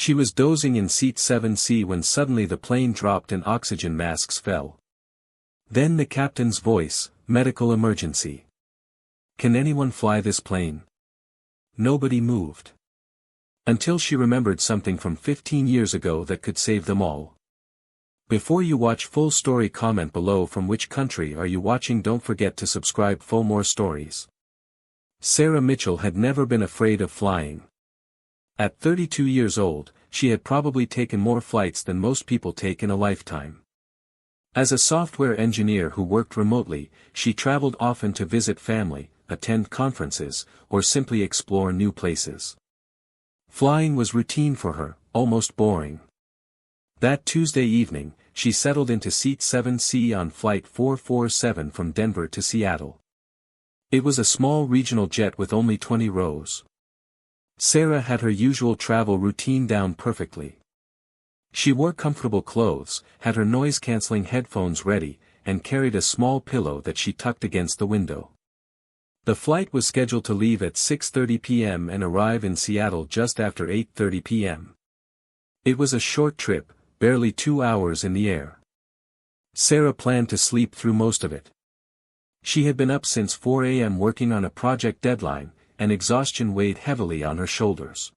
She was dozing in seat 7C when suddenly the plane dropped and oxygen masks fell. Then the captain's voice, "Medical emergency. Can anyone fly this plane?" Nobody moved. Until she remembered something from 15 years ago that could save them all. Before you watch full story, comment below from which country are you watching. Don't forget to subscribe for more stories. Sarah Mitchell had never been afraid of flying. At 32 years old, she had probably taken more flights than most people take in a lifetime. As a software engineer who worked remotely, she traveled often to visit family, attend conferences, or simply explore new places. Flying was routine for her, almost boring. That Tuesday evening, she settled into seat 7C on flight 447 from Denver to Seattle. It was a small regional jet with only 20 rows. Sarah had her usual travel routine down perfectly. She wore comfortable clothes, had her noise-canceling headphones ready, and carried a small pillow that she tucked against the window. The flight was scheduled to leave at 6:30 p.m. and arrive in Seattle just after 8:30 p.m. It was a short trip, barely 2 hours in the air. Sarah planned to sleep through most of it. She had been up since 4 a.m. working on a project deadline, and exhaustion weighed heavily on her shoulders.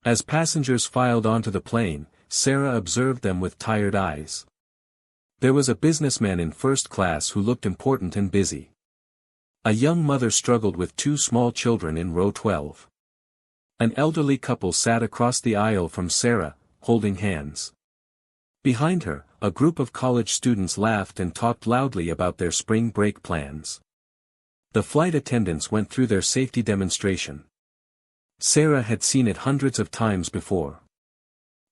As passengers filed onto the plane, Sarah observed them with tired eyes. There was a businessman in first class who looked important and busy. A young mother struggled with 2 small children in row 12. An elderly couple sat across the aisle from Sarah, holding hands. Behind her, a group of college students laughed and talked loudly about their spring break plans. The flight attendants went through their safety demonstration. Sarah had seen it hundreds of times before.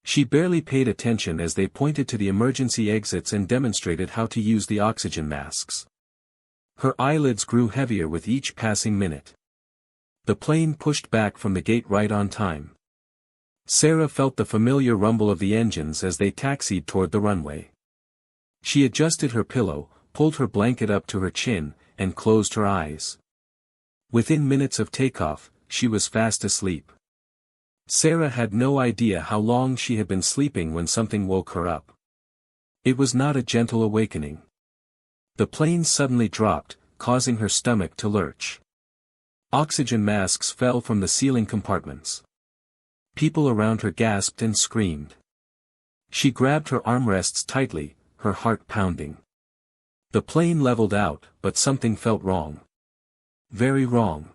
She barely paid attention as they pointed to the emergency exits and demonstrated how to use the oxygen masks. Her eyelids grew heavier with each passing minute. The plane pushed back from the gate right on time. Sarah felt the familiar rumble of the engines as they taxied toward the runway. She adjusted her pillow, pulled her blanket up to her chin, and closed her eyes. Within minutes of takeoff, she was fast asleep. Sarah had no idea how long she had been sleeping when something woke her up. It was not a gentle awakening. The plane suddenly dropped, causing her stomach to lurch. Oxygen masks fell from the ceiling compartments. People around her gasped and screamed. She grabbed her armrests tightly, her heart pounding. The plane leveled out, but something felt wrong. Very wrong.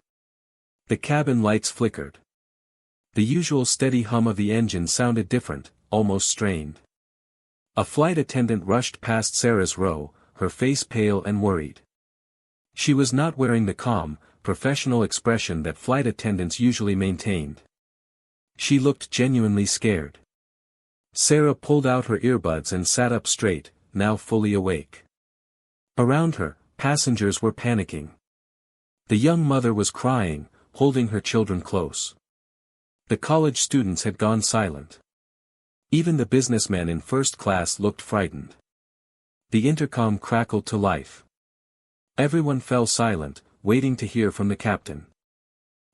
The cabin lights flickered. The usual steady hum of the engine sounded different, almost strained. A flight attendant rushed past Sarah's row, her face pale and worried. She was not wearing the calm, professional expression that flight attendants usually maintained. She looked genuinely scared. Sarah pulled out her earbuds and sat up straight, now fully awake. Around her, passengers were panicking. The young mother was crying, holding her children close. The college students had gone silent. Even the businessman in first class looked frightened. The intercom crackled to life. Everyone fell silent, waiting to hear from the captain.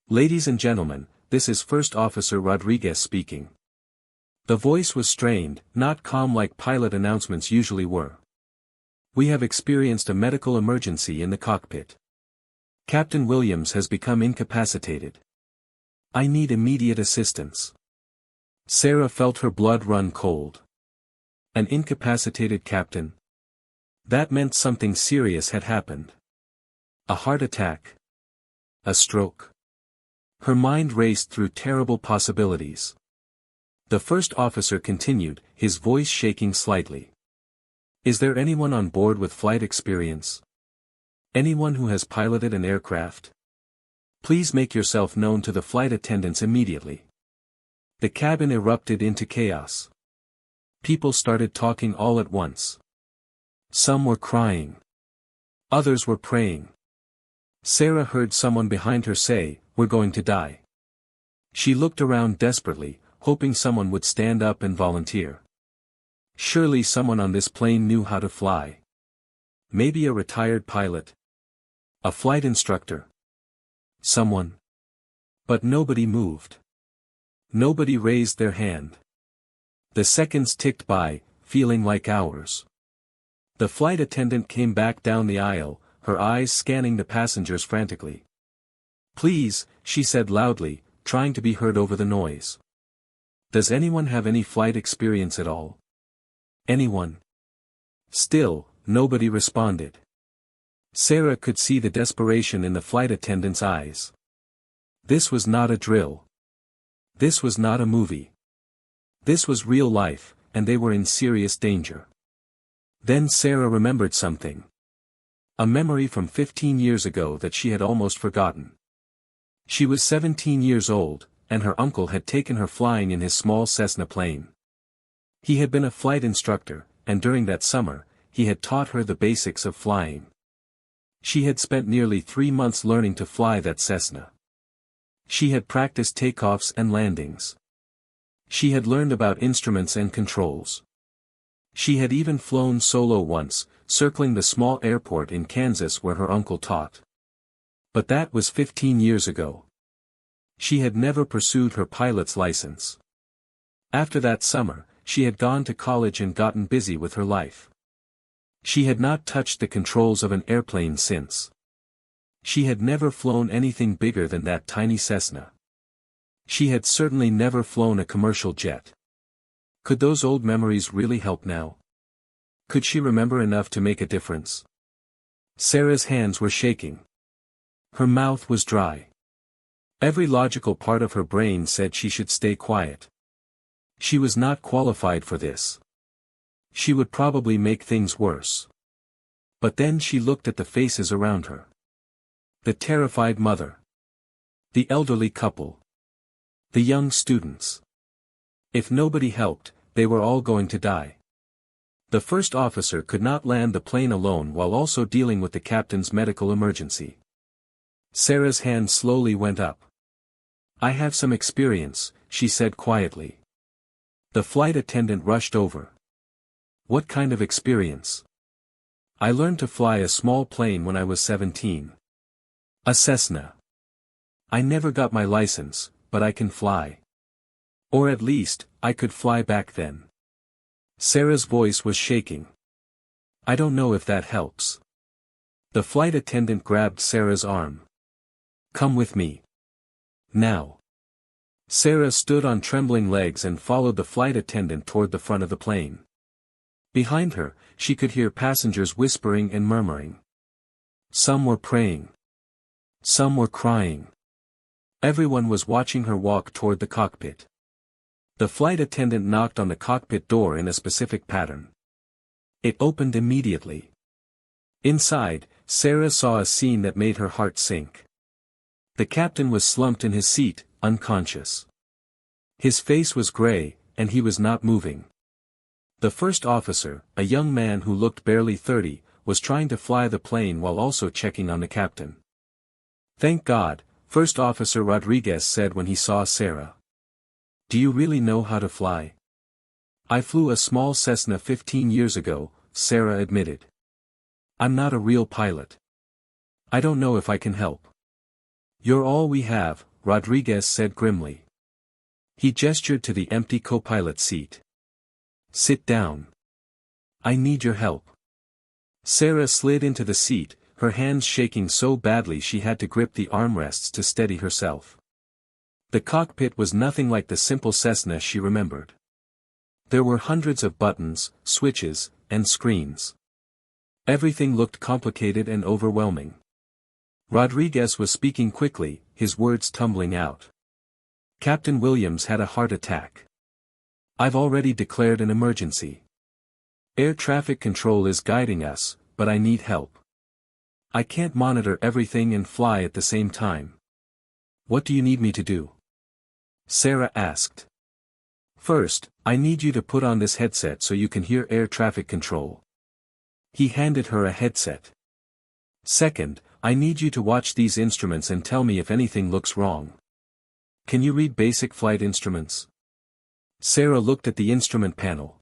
"Ladies and gentlemen, this is First Officer Rodriguez speaking." The voice was strained, not calm like pilot announcements usually were. "We have experienced a medical emergency in the cockpit. Captain Williams has become incapacitated. I need immediate assistance." Sarah felt her blood run cold. An incapacitated captain? That meant something serious had happened. A heart attack? A stroke? Her mind raced through terrible possibilities. The first officer continued, his voice shaking slightly. "Is there anyone on board with flight experience? Anyone who has piloted an aircraft? Please make yourself known to the flight attendants immediately." The cabin erupted into chaos. People started talking all at once. Some were crying. Others were praying. Sarah heard someone behind her say, "We're going to die." She looked around desperately, hoping someone would stand up and volunteer. Surely someone on this plane knew how to fly. Maybe a retired pilot. A flight instructor. Someone. But nobody moved. Nobody raised their hand. The seconds ticked by, feeling like hours. The flight attendant came back down the aisle, her eyes scanning the passengers frantically. "Please," she said loudly, trying to be heard over the noise. "Does anyone have any flight experience at all? Anyone?" Still, nobody responded. Sarah could see the desperation in the flight attendant's eyes. This was not a drill. This was not a movie. This was real life, and they were in serious danger. Then Sarah remembered something. A memory from 15 years ago that she had almost forgotten. She was 17 years old, and her uncle had taken her flying in his small Cessna plane. He had been a flight instructor, and during that summer, he had taught her the basics of flying. She had spent nearly 3 months learning to fly that Cessna. She had practiced takeoffs and landings. She had learned about instruments and controls. She had even flown solo once, circling the small airport in Kansas where her uncle taught. But that was 15 years ago. She had never pursued her pilot's license. After that summer, she had gone to college and gotten busy with her life. She had not touched the controls of an airplane since. She had never flown anything bigger than that tiny Cessna. She had certainly never flown a commercial jet. Could those old memories really help now? Could she remember enough to make a difference? Sarah's hands were shaking. Her mouth was dry. Every logical part of her brain said she should stay quiet. She was not qualified for this. She would probably make things worse. But then she looked at the faces around her. The terrified mother. The elderly couple. The young students. If nobody helped, they were all going to die. The first officer could not land the plane alone while also dealing with the captain's medical emergency. Sarah's hand slowly went up. "I have some experience," she said quietly. The flight attendant rushed over. "What kind of experience?" "I learned to fly a small plane when I was 17. A Cessna. I never got my license, but I can fly. Or at least, I could fly back then." Sarah's voice was shaking. "I don't know if that helps." The flight attendant grabbed Sarah's arm. "Come with me. Now." Sarah stood on trembling legs and followed the flight attendant toward the front of the plane. Behind her, she could hear passengers whispering and murmuring. Some were praying. Some were crying. Everyone was watching her walk toward the cockpit. The flight attendant knocked on the cockpit door in a specific pattern. It opened immediately. Inside, Sarah saw a scene that made her heart sink. The captain was slumped in his seat, unconscious. His face was gray, and he was not moving. The first officer, a young man who looked barely 30, was trying to fly the plane while also checking on the captain. "Thank God," First Officer Rodriguez said when he saw Sarah. "Do you really know how to fly?" "I flew a small Cessna 15 years ago," Sarah admitted. "I'm not a real pilot. I don't know if I can help." "You're all we have," Rodriguez said grimly. He gestured to the empty co-pilot seat. "Sit down. I need your help." Sarah slid into the seat, her hands shaking so badly she had to grip the armrests to steady herself. The cockpit was nothing like the simple Cessna she remembered. There were hundreds of buttons, switches, and screens. Everything looked complicated and overwhelming. Rodriguez was speaking quickly, his words tumbling out. "Captain Williams had a heart attack. I've already declared an emergency. Air traffic control is guiding us, but I need help. I can't monitor everything and fly at the same time. What do you need me to do?" Sarah asked. "First, I need you to put on this headset so you can hear air traffic control." He handed her a headset. "Second, I need you to watch these instruments and tell me if anything looks wrong. Can you read basic flight instruments?" Sarah looked at the instrument panel.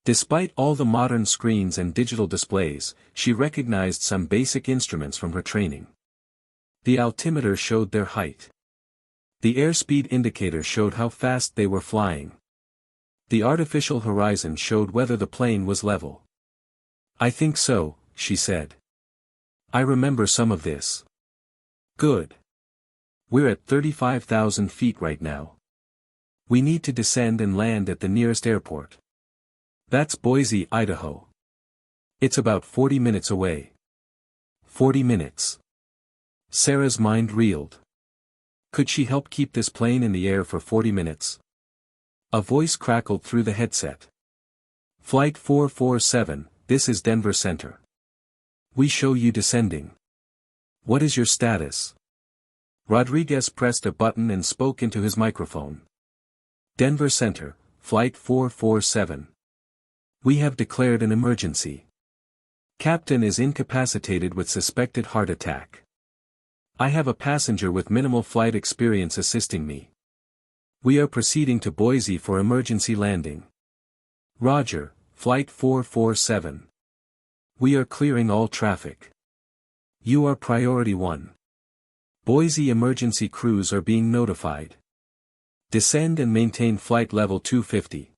Despite all the modern screens and digital displays, she recognized some basic instruments from her training. The altimeter showed their height. The airspeed indicator showed how fast they were flying. The artificial horizon showed whether the plane was level. "I think so," she said. "I remember some of this." "Good. We're at 35,000 feet right now. We need to descend and land at the nearest airport. That's Boise, Idaho. It's about 40 minutes away." 40 minutes. Sarah's mind reeled. Could she help keep this plane in the air for 40 minutes? A voice crackled through the headset. "Flight 447, this is Denver Center. We show you descending. What is your status?" Rodriguez pressed a button and spoke into his microphone. "Denver Center, Flight 447. We have declared an emergency. Captain is incapacitated with suspected heart attack. I have a passenger with minimal flight experience assisting me. We are proceeding to Boise for emergency landing. Roger, Flight 447. We are clearing all traffic. You are Priority 1. Boise emergency crews are being notified. Descend and maintain flight level 250.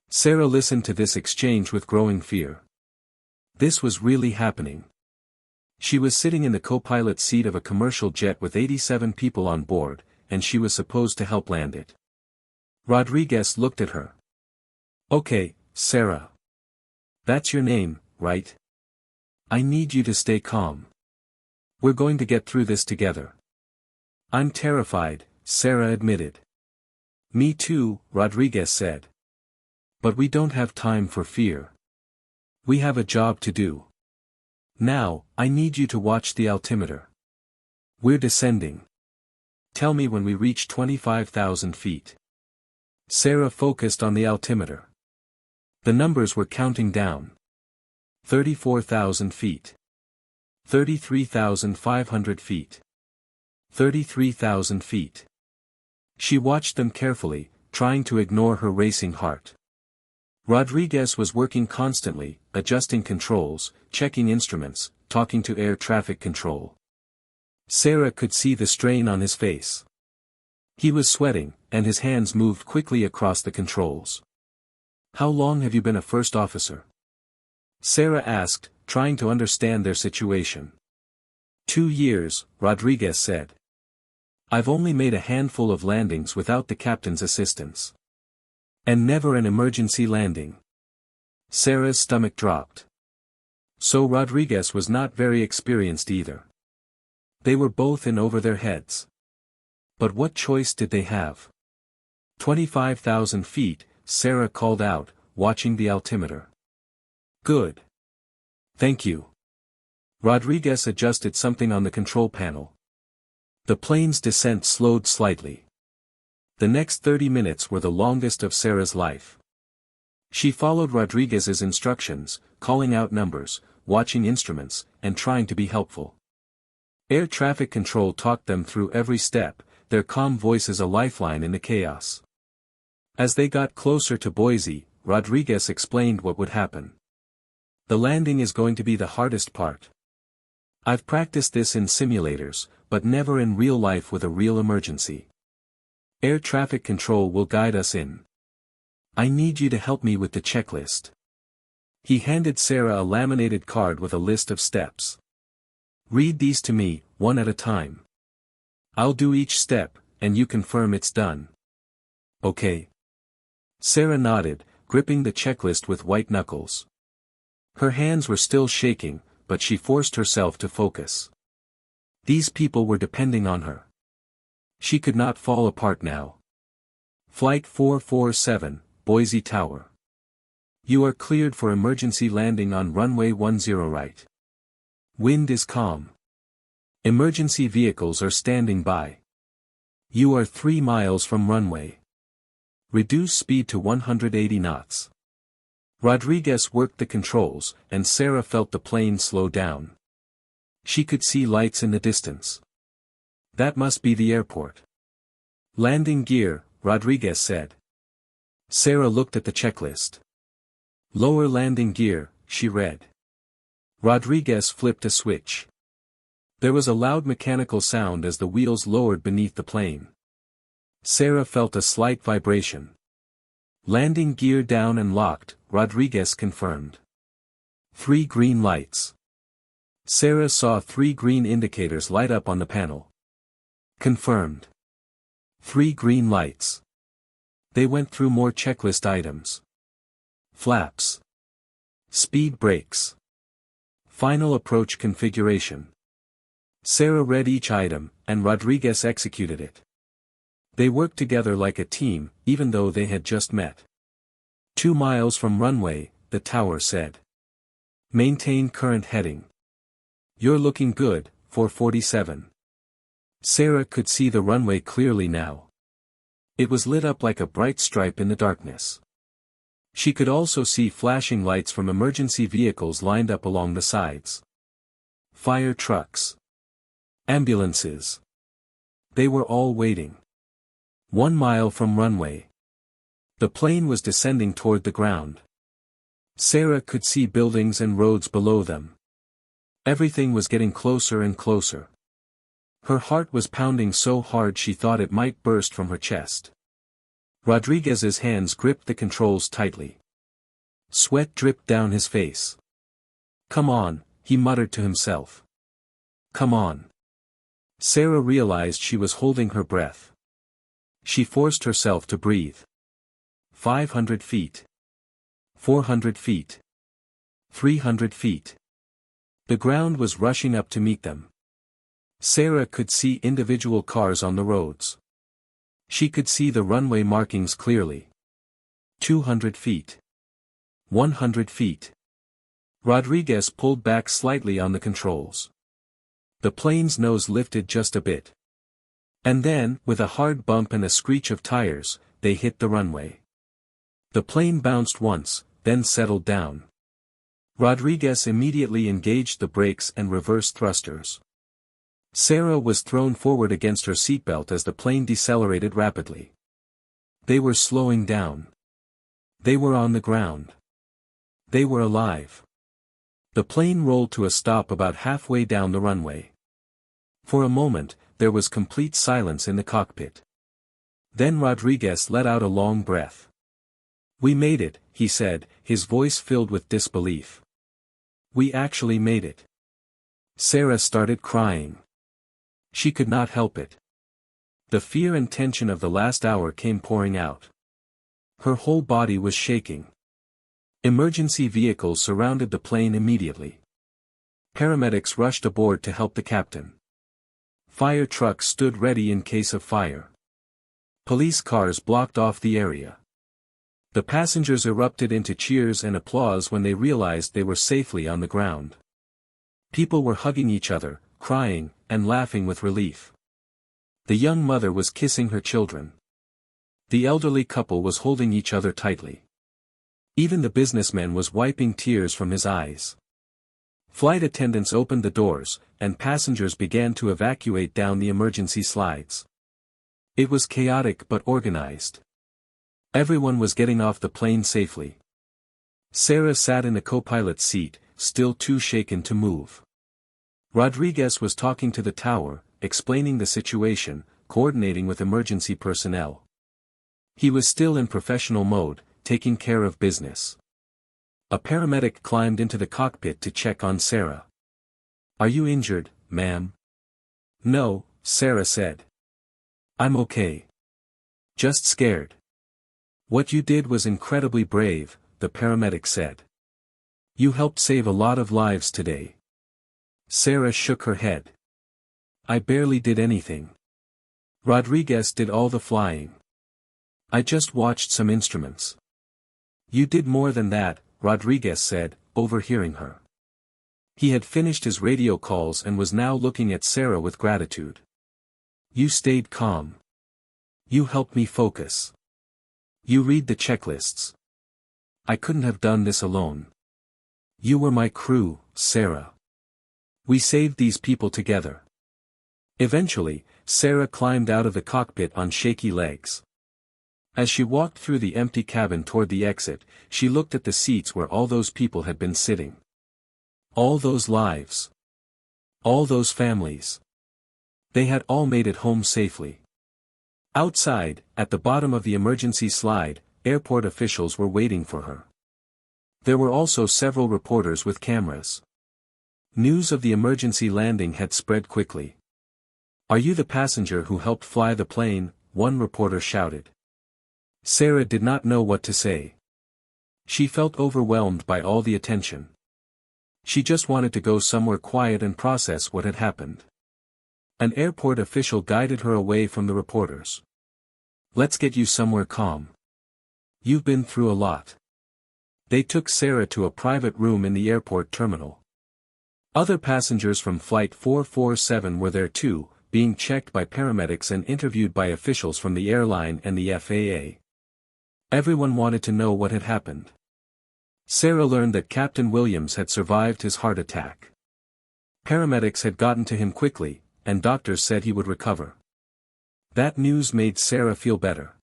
Sarah listened to this exchange with growing fear. This was really happening. She was sitting in the co-pilot seat of a commercial jet with 87 people on board, and she was supposed to help land it. Rodriguez looked at her. "Okay, Sarah. That's your name, right? I need you to stay calm. We're going to get through this together." "I'm terrified," Sarah admitted. "Me too," Rodriguez said. "But we don't have time for fear. We have a job to do. Now, I need you to watch the altimeter. We're descending. Tell me when we reach 25,000 feet." Sarah focused on the altimeter. The numbers were counting down. 34,000 feet. 33,500 feet. 33,000 feet. She watched them carefully, trying to ignore her racing heart. Rodriguez was working constantly, adjusting controls, checking instruments, talking to air traffic control. Sarah could see the strain on his face. He was sweating, and his hands moved quickly across the controls. "How long have you been a first officer?" Sarah asked, trying to understand their situation. 2 years, Rodriguez said. "I've only made a handful of landings without the captain's assistance. And never an emergency landing." Sarah's stomach dropped. So Rodriguez was not very experienced either. They were both in over their heads. But what choice did they have? 25,000 feet, Sarah called out, watching the altimeter. "Good. Thank you." Rodriguez adjusted something on the control panel. The plane's descent slowed slightly. The next 30 minutes were the longest of Sarah's life. She followed Rodriguez's instructions, calling out numbers, watching instruments, and trying to be helpful. Air traffic control talked them through every step, their calm voices a lifeline in the chaos. As they got closer to Boise, Rodriguez explained what would happen. "The landing is going to be the hardest part. I've practiced this in simulators, but never in real life with a real emergency. Air traffic control will guide us in. I need you to help me with the checklist." He handed Sarah a laminated card with a list of steps. "Read these to me, one at a time. I'll do each step, and you confirm it's done. Okay?" Sarah nodded, gripping the checklist with white knuckles. Her hands were still shaking, but she forced herself to focus. These people were depending on her. She could not fall apart now. "Flight 447, Boise Tower. You are cleared for emergency landing on runway 10 right. Wind is calm. Emergency vehicles are standing by. You are 3 miles from runway. Reduce speed to 180 knots." Rodriguez worked the controls, and Sarah felt the plane slow down. She could see lights in the distance. That must be the airport. "Landing gear," Rodriguez said. Sarah looked at the checklist. "Lower landing gear," she read. Rodriguez flipped a switch. There was a loud mechanical sound as the wheels lowered beneath the plane. Sarah felt a slight vibration. Landing gear down and locked, Rodriguez confirmed. 3 green lights. Sarah saw 3 green indicators light up on the panel. Confirmed. 3 green lights. They went through more checklist items. Flaps. Speed brakes. Final approach configuration. Sarah read each item, and Rodriguez executed it. They worked together like a team, even though they had just met. 2 miles from runway, the tower said. Maintain current heading. You're looking good, 447. Sarah could see the runway clearly now. It was lit up like a bright stripe in the darkness. She could also see flashing lights from emergency vehicles lined up along the sides. Fire trucks. Ambulances. They were all waiting. 1 mile from runway. The plane was descending toward the ground. Sarah could see buildings and roads below them. Everything was getting closer and closer. Her heart was pounding so hard she thought it might burst from her chest. Rodriguez's hands gripped the controls tightly. Sweat dripped down his face. Come on, he muttered to himself. Come on. Sarah realized she was holding her breath. She forced herself to breathe. 500 feet. 400 feet. 300 feet. The ground was rushing up to meet them. Sarah could see individual cars on the roads. She could see the runway markings clearly. 200 feet. 100 feet. Rodriguez pulled back slightly on the controls. The plane's nose lifted just a bit. And then, with a hard bump and a screech of tires, they hit the runway. The plane bounced once, then settled down. Rodriguez immediately engaged the brakes and reverse thrusters. Sarah was thrown forward against her seatbelt as the plane decelerated rapidly. They were slowing down. They were on the ground. They were alive. The plane rolled to a stop about halfway down the runway. For a moment, there was complete silence in the cockpit. Then Rodriguez let out a long breath. We made it, he said, his voice filled with disbelief. We actually made it. Sarah started crying. She could not help it. The fear and tension of the last hour came pouring out. Her whole body was shaking. Emergency vehicles surrounded the plane immediately. Paramedics rushed aboard to help the captain. Fire trucks stood ready in case of fire. Police cars blocked off the area. The passengers erupted into cheers and applause when they realized they were safely on the ground. People were hugging each other, crying, and laughing with relief. The young mother was kissing her children. The elderly couple was holding each other tightly. Even the businessman was wiping tears from his eyes. Flight attendants opened the doors, and passengers began to evacuate down the emergency slides. It was chaotic but organized. Everyone was getting off the plane safely. Sarah sat in the co-pilot's seat, still too shaken to move. Rodriguez was talking to the tower, explaining the situation, coordinating with emergency personnel. He was still in professional mode, taking care of business. A paramedic climbed into the cockpit to check on Sarah. Are you injured, ma'am? No, Sarah said. I'm okay. Just scared. What you did was incredibly brave, the paramedic said. You helped save a lot of lives today. Sarah shook her head. I barely did anything. Rodriguez did all the flying. I just watched some instruments. You did more than that, Rodriguez said, overhearing her. He had finished his radio calls and was now looking at Sarah with gratitude. You stayed calm. You helped me focus. You read the checklists. I couldn't have done this alone. You were my crew, Sarah. We saved these people together. Eventually, Sarah climbed out of the cockpit on shaky legs. As she walked through the empty cabin toward the exit, she looked at the seats where all those people had been sitting. All those lives. All those families. They had all made it home safely. Outside, at the bottom of the emergency slide, airport officials were waiting for her. There were also several reporters with cameras. News of the emergency landing had spread quickly. "Are you the passenger who helped fly the plane?" one reporter shouted. Sarah did not know what to say. She felt overwhelmed by all the attention. She just wanted to go somewhere quiet and process what had happened. An airport official guided her away from the reporters. "Let's get you somewhere calm. You've been through a lot." They took Sarah to a private room in the airport terminal. Other passengers from Flight 447 were there too, being checked by paramedics and interviewed by officials from the airline and the FAA. Everyone wanted to know what had happened. Sarah learned that Captain Williams had survived his heart attack. Paramedics had gotten to him quickly, and doctors said he would recover. That news made Sarah feel better.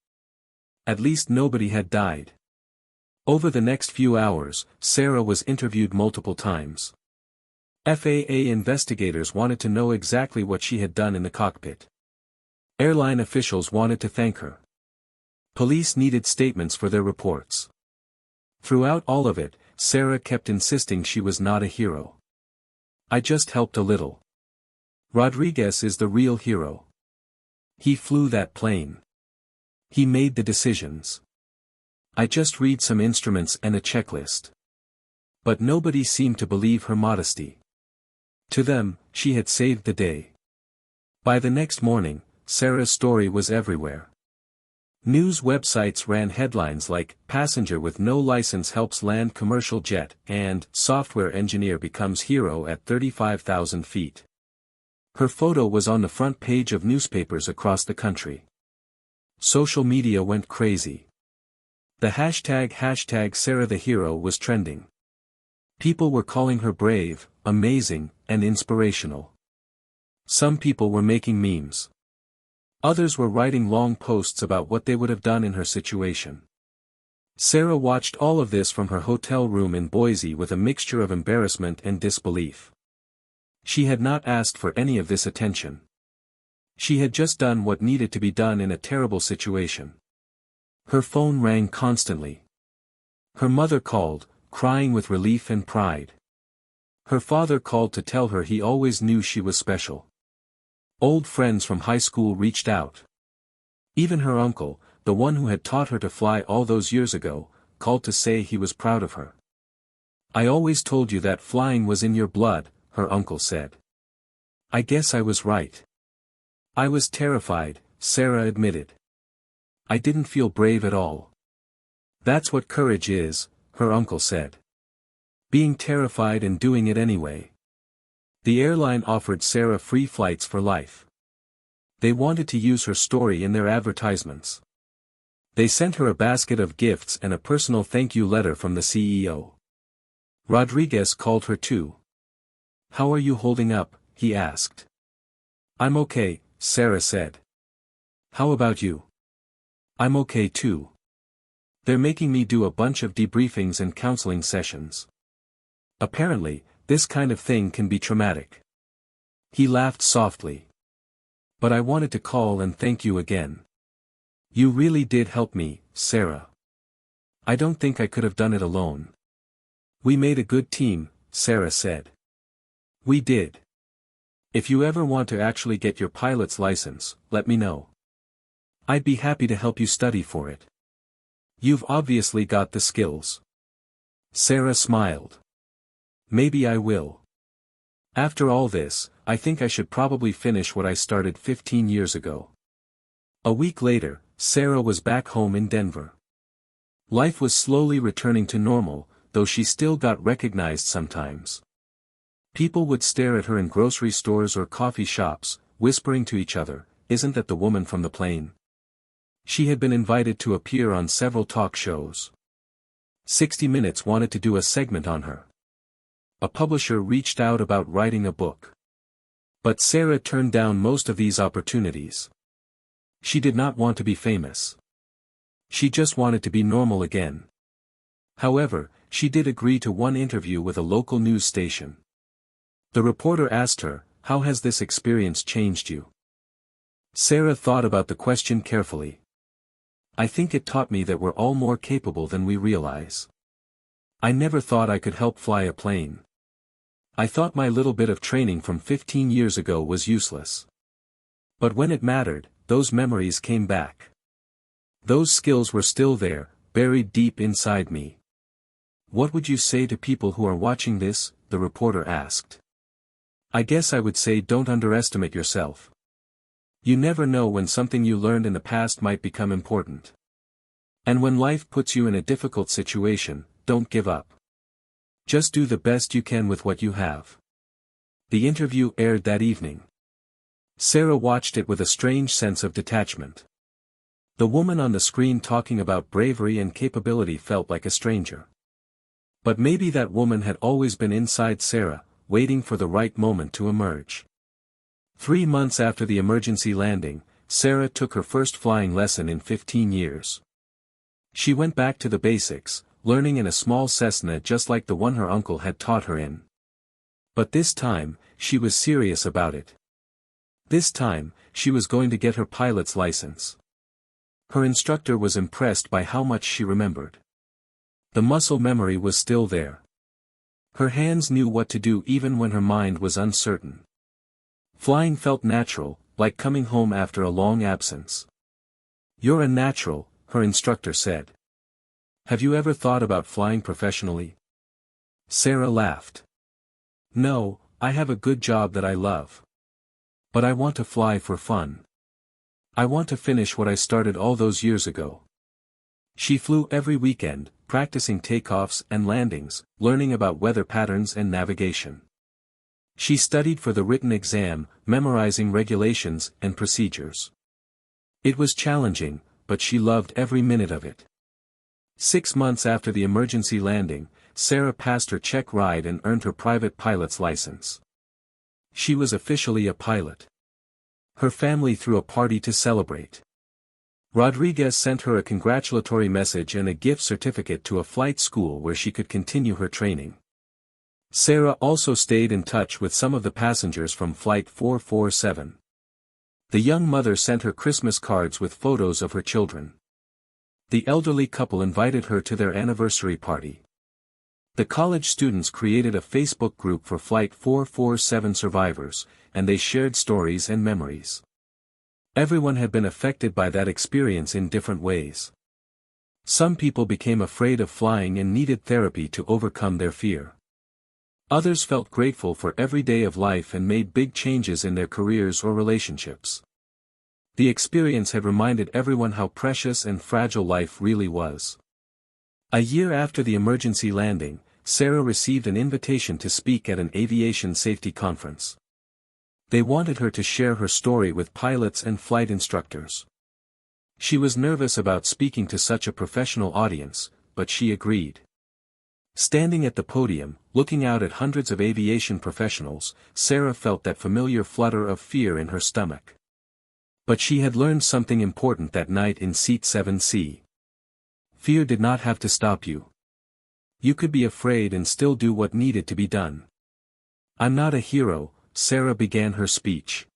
At least nobody had died. Over the next few hours, Sarah was interviewed multiple times. FAA investigators wanted to know exactly what she had done in the cockpit. Airline officials wanted to thank her. Police needed statements for their reports. Throughout all of it, Sarah kept insisting she was not a hero. "I just helped a little. Rodriguez is the real hero. He flew that plane. He made the decisions. I just read some instruments and a checklist." But nobody seemed to believe her modesty. To them, she had saved the day. By the next morning, Sarah's story was everywhere. News websites ran headlines like, "Passenger with no license helps land commercial jet," and "Software engineer becomes hero at 35,000 feet." Her photo was on the front page of newspapers across the country. Social media went crazy. The hashtag Sarah the Hero was trending. People were calling her brave, amazing, and inspirational. Some people were making memes. Others were writing long posts about what they would have done in her situation. Sarah watched all of this from her hotel room in Boise with a mixture of embarrassment and disbelief. She had not asked for any of this attention. She had just done what needed to be done in a terrible situation. Her phone rang constantly. Her mother called, crying with relief and pride. Her father called to tell her he always knew she was special. Old friends from high school reached out. Even her uncle, the one who had taught her to fly all those years ago, called to say he was proud of her. "I always told you that flying was in your blood," her uncle said. "I guess I was right. I was terrified," Sarah admitted. "I didn't feel brave at all." "That's what courage is," her uncle said. "Being terrified and doing it anyway." The airline offered Sarah free flights for life. They wanted to use her story in their advertisements. They sent her a basket of gifts and a personal thank you letter from the CEO. Rodriguez called her too. "How are you holding up?" he asked. "I'm okay," Sarah said. "How about you?" "I'm okay too. They're making me do a bunch of debriefings and counseling sessions. Apparently, this kind of thing can be traumatic." He laughed softly. "But I wanted to call and thank you again. You really did help me, Sarah. I don't think I could have done it alone." "We made a good team," Sarah said. "We did. If you ever want to actually get your pilot's license, let me know. I'd be happy to help you study for it. You've obviously got the skills." Sarah smiled. "Maybe I will. After all this, I think I should probably finish what I started 15 years ago." A week later, Sarah was back home in Denver. Life was slowly returning to normal, though she still got recognized sometimes. People would stare at her in grocery stores or coffee shops, whispering to each other, "Isn't that the woman from the plane?" She had been invited to appear on several talk shows. 60 Minutes wanted to do a segment on her. A publisher reached out about writing a book. But Sarah turned down most of these opportunities. She did not want to be famous. She just wanted to be normal again. However, she did agree to one interview with a local news station. The reporter asked her, "How has this experience changed you?" Sarah thought about the question carefully. I think it taught me that we're all more capable than we realize. I never thought I could help fly a plane. I thought my little bit of training from 15 years ago was useless. But when it mattered, those memories came back. Those skills were still there, buried deep inside me. What would you say to people who are watching this? The reporter asked. I guess I would say don't underestimate yourself. You never know when something you learned in the past might become important. And when life puts you in a difficult situation, don't give up. Just do the best you can with what you have. The interview aired that evening. Sarah watched it with a strange sense of detachment. The woman on the screen talking about bravery and capability felt like a stranger. But maybe that woman had always been inside Sarah, waiting for the right moment to emerge. 3 months after the emergency landing, Sarah took her first flying lesson in 15 years. She went back to the basics, learning in a small Cessna just like the one her uncle had taught her in. But this time, she was serious about it. This time, she was going to get her pilot's license. Her instructor was impressed by how much she remembered. The muscle memory was still there. Her hands knew what to do even when her mind was uncertain. Flying felt natural, like coming home after a long absence. You're a natural, her instructor said. Have you ever thought about flying professionally? Sarah laughed. No, I have a good job that I love. But I want to fly for fun. I want to finish what I started all those years ago. She flew every weekend, practicing takeoffs and landings, learning about weather patterns and navigation. She studied for the written exam, memorizing regulations and procedures. It was challenging, but she loved every minute of it. 6 months after the emergency landing, Sarah passed her check ride and earned her private pilot's license. She was officially a pilot. Her family threw a party to celebrate. Rodriguez sent her a congratulatory message and a gift certificate to a flight school where she could continue her training. Sarah also stayed in touch with some of the passengers from Flight 447. The young mother sent her Christmas cards with photos of her children. The elderly couple invited her to their anniversary party. The college students created a Facebook group for Flight 447 survivors, and they shared stories and memories. Everyone had been affected by that experience in different ways. Some people became afraid of flying and needed therapy to overcome their fear. Others felt grateful for every day of life and made big changes in their careers or relationships. The experience had reminded everyone how precious and fragile life really was. A year after the emergency landing, Sarah received an invitation to speak at an aviation safety conference. They wanted her to share her story with pilots and flight instructors. She was nervous about speaking to such a professional audience, but she agreed. Standing at the podium, looking out at hundreds of aviation professionals, Sarah felt that familiar flutter of fear in her stomach. But she had learned something important that night in Seat 7C. Fear did not have to stop you. You could be afraid and still do what needed to be done. I'm not a hero, Sarah began her speech.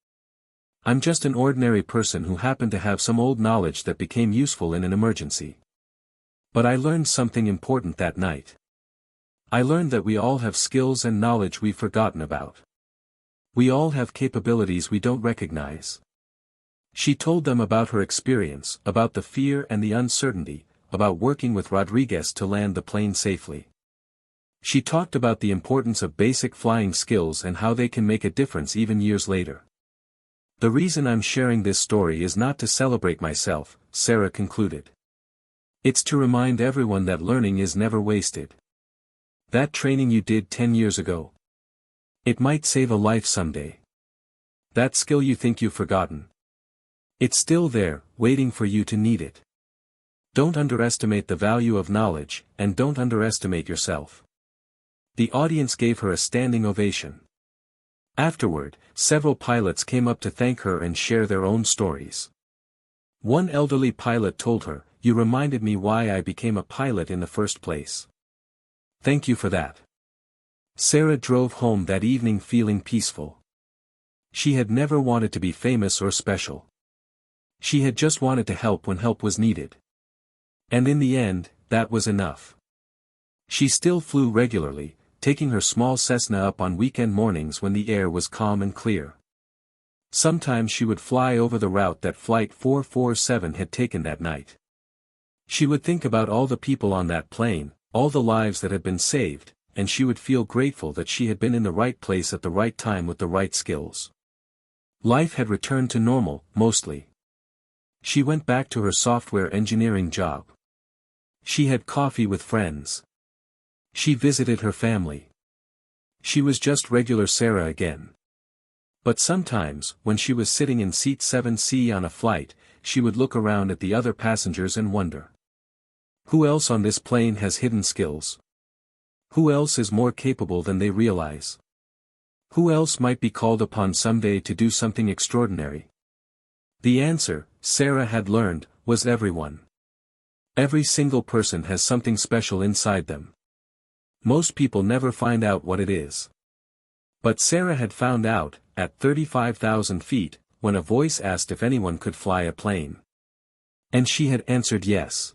I'm just an ordinary person who happened to have some old knowledge that became useful in an emergency. But I learned something important that night. I learned that we all have skills and knowledge we've forgotten about. We all have capabilities we don't recognize. She told them about her experience, about the fear and the uncertainty, about working with Rodriguez to land the plane safely. She talked about the importance of basic flying skills and how they can make a difference even years later. The reason I'm sharing this story is not to celebrate myself, Sarah concluded. It's to remind everyone that learning is never wasted. That training you did 10 years ago. It might save a life someday. That skill you think you've forgotten. It's still there, waiting for you to need it. Don't underestimate the value of knowledge, and don't underestimate yourself. The audience gave her a standing ovation. Afterward, several pilots came up to thank her and share their own stories. One elderly pilot told her, "You reminded me why I became a pilot in the first place. Thank you for that." Sarah drove home that evening feeling peaceful. She had never wanted to be famous or special. She had just wanted to help when help was needed. And in the end, that was enough. She still flew regularly, taking her small Cessna up on weekend mornings when the air was calm and clear. Sometimes she would fly over the route that Flight 447 had taken that night. She would think about all the people on that plane, all the lives that had been saved, and she would feel grateful that she had been in the right place at the right time with the right skills. Life had returned to normal, mostly. She went back to her software engineering job. She had coffee with friends. She visited her family. She was just regular Sarah again. But sometimes, when she was sitting in seat 7C on a flight, she would look around at the other passengers and wonder. Who else on this plane has hidden skills? Who else is more capable than they realize? Who else might be called upon someday to do something extraordinary? The answer, Sarah had learned, was everyone. Every single person has something special inside them. Most people never find out what it is. But Sarah had found out, at 35,000 feet, when a voice asked if anyone could fly a plane. And she had answered yes.